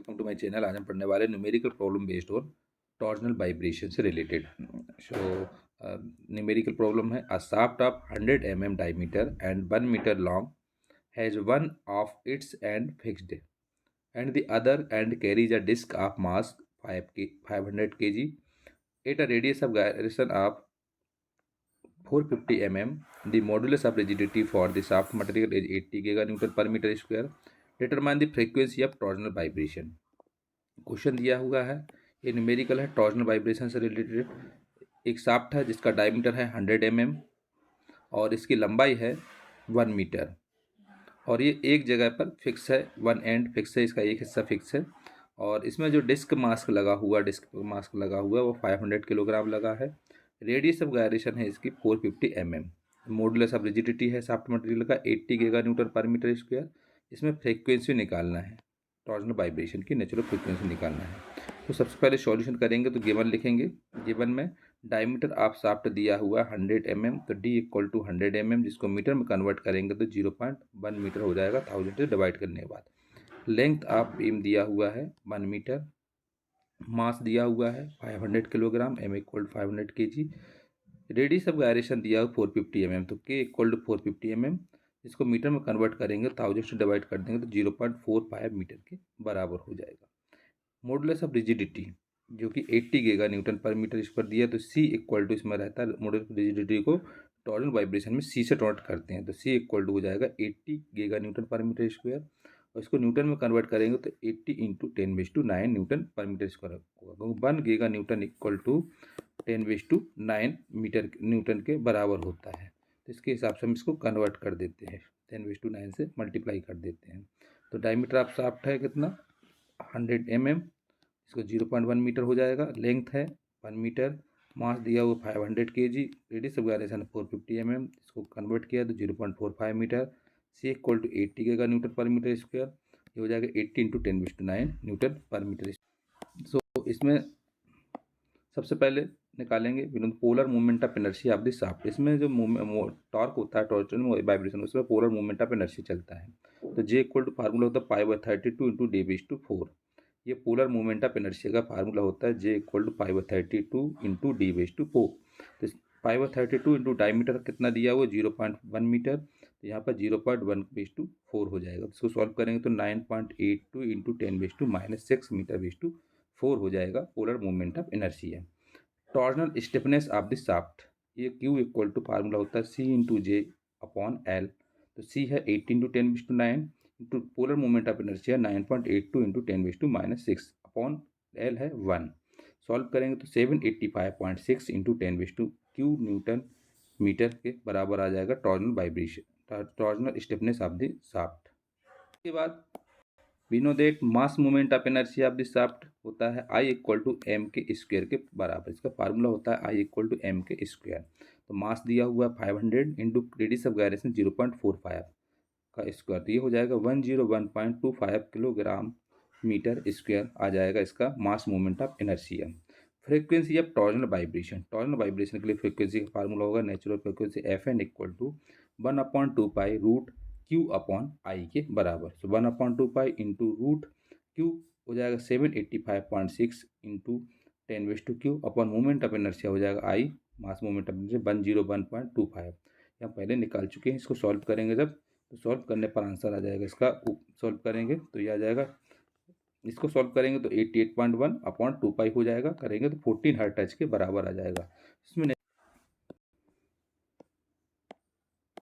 Welcome to my channel. आज हम पढ़ने वाले numerical problem based on torsional vibration से रिलेटेड। सो न्यूमेरिकल प्रॉब्लम है, a shaft of 100 mm diameter and 1 metre long has one of its end fixed and the other end carries a disc of mass 500 kg at a radius of gyration of 450 mm. The modulus of rigidity for the shaft material is 80 GN per meter square. Determine the frequency of torsional vibration. Question दिया हुआ है, ये numerical है, torsional vibration से related. एक shaft है जिसका diameter है 100 mm और इसकी लंबाई है 1 मीटर और ये एक जगह पर फिक्स है, वन एंड फिक्स है, इसका एक हिस्सा फिक्स है और इसमें जो डिस्क मास्क लगा हुआ है वो 500 किलोग्राम लगा है। रेडियस ऑफ गायरेशन है इसकी 450 mm। मॉडुलस ऑफ रिजिडिटी है शाफ्ट मटेरियल का 80 GN पर मीटर स्क्वायर। इसमें फ्रीक्वेंसी निकालना है, टॉर्जनल वाइब्रेशन की नेचुरल फ्रीक्वेंसी निकालना है। तो सबसे पहले सॉल्यूशन करेंगे तो गिवन लिखेंगे। गिवन में डायमीटर ऑफ शाफ्ट दिया हुआ है 100 mm, तो D इक्वल टू 100 mm, जिसको मीटर में कन्वर्ट करेंगे तो 0.1 मीटर हो जाएगा 1000 से डिवाइड करने के बाद। लेंथ ऑफ बीम दिया हुआ है 1 मीटर, मास दिया हुआ है 500 kilogram, M equal 500 kg। Radius of gyration दिया हुआ 450 mm, तो K इक्वल टू 450 mm, इसको मीटर में कन्वर्ट करेंगे 1000 से डिवाइड कर देंगे तो 0.45 मीटर के बराबर हो जाएगा। मॉडुलस ऑफ रिजिडिटी जो कि 80 GN पर मीटर स्क्वायर दिया, तो C इक्वल टू इसमें रहता है मॉडुलस ऑफ रिजिडिटी को टॉर्जनल वाइब्रेशन में C से नोट करते हैं, तो C इक्वल टू हो जाएगा 80 GN पर मीटर स्क्वायर और इसको न्यूटन में कन्वर्ट करेंगे तो 80 into 10⁻9 newton per metre square होगा। 1 GN equal to 10⁻9 metre newton के बराबर होता है। तो इसके हिसाब से हम इसको कन्वर्ट कर देते हैं, 10⁻9 से मल्टीप्लाई कर देते हैं। तो डायमीटर ऑफ शाफ्ट है कितना, 100 mm, इसको 0.1 मीटर हो जाएगा। लेंथ है 1 मीटर, मास दिया हुआ 500 kg, radius of gyration 450 mm, इसको कन्वर्ट किया तो 0.45 metre. C equal to 80 GN per metre square, ये हो जाएगा 80 into 10⁻9 newton per metre. So इसमें सबसे पहले निकालेंगे polar movement of inertia of the shaft. इसमें जो टॉर्क होता है, टॉर्जनल वाइब्रेशन, उसमें पोलर मूवमेंट ऑफ इनर्शिया चलता है। तो J इक्वल टू फार्मूला होता है π/32 इंटू D/4। ये पोलर मूवमेंट ऑफ इनर्शिया का फार्मूला होता है, J equal to π/32 into D/4। तो π/32 इंटू डायमीटर कितना दिया हुआ 0.1 मीटर, तो यहाँ पर 0.1/4 हो जाएगा। इसको सॉल्व करेंगे तो 9.82 इंटू 10⁻6 मीटर/4 हो जाएगा polar movement of inertia. Torsional stiffness of the shaft, ये Q इक्वल टू फार्मूला होता है C into J upon L। तो C है 80 into 10⁻9 into polar movement of inertia 9.82 into 10⁻6 upon L है 1। सॉल्व करेंगे तो 785.6 इंटू 10⁻Q न्यूटन मीटर के बराबर आ जाएगा torsional vibration, torsional stiffness of the shaft. उसके बाद we know that mass movement of inertia of the shaft होता है I equal to M K square के बराबर। इसका फार्मूला होता है I equal to M K square. तो मास दिया हुआ है 500 इंटू रेडियस ऑफ गायरेशन 0.45 का स्क्वायर, तो ये हो जाएगा 101.25 किलोग्राम मीटर स्क्वायर आ जाएगा इसका mass movement of inertia. Frequency of torsional vibration, torsional vibration के लिए फ्रीक्वेंसी का फार्मूला होगा natural frequency Fn equal to 1/2 root Q upon I के बराबर। सो 1/2 पाई इंटू रूट Q हो जाएगा 785.6 into 10⁻Q upon movement of inertia हो जाएगा I, mass movement of inertia 101.25। हम पहले निकाल चुके हैं। इसको सॉल्व करेंगे जब, तो सॉल्व करने पर आंसर आ जाएगा इसका। सॉल्व करेंगे तो ये आ जाएगा, इसको सॉल्व करेंगे तो 88.1 अपॉन 2 पाई हो जाएगा, करेंगे तो 14 हर्ट्ज के बराबर आ जाएगा। इसमें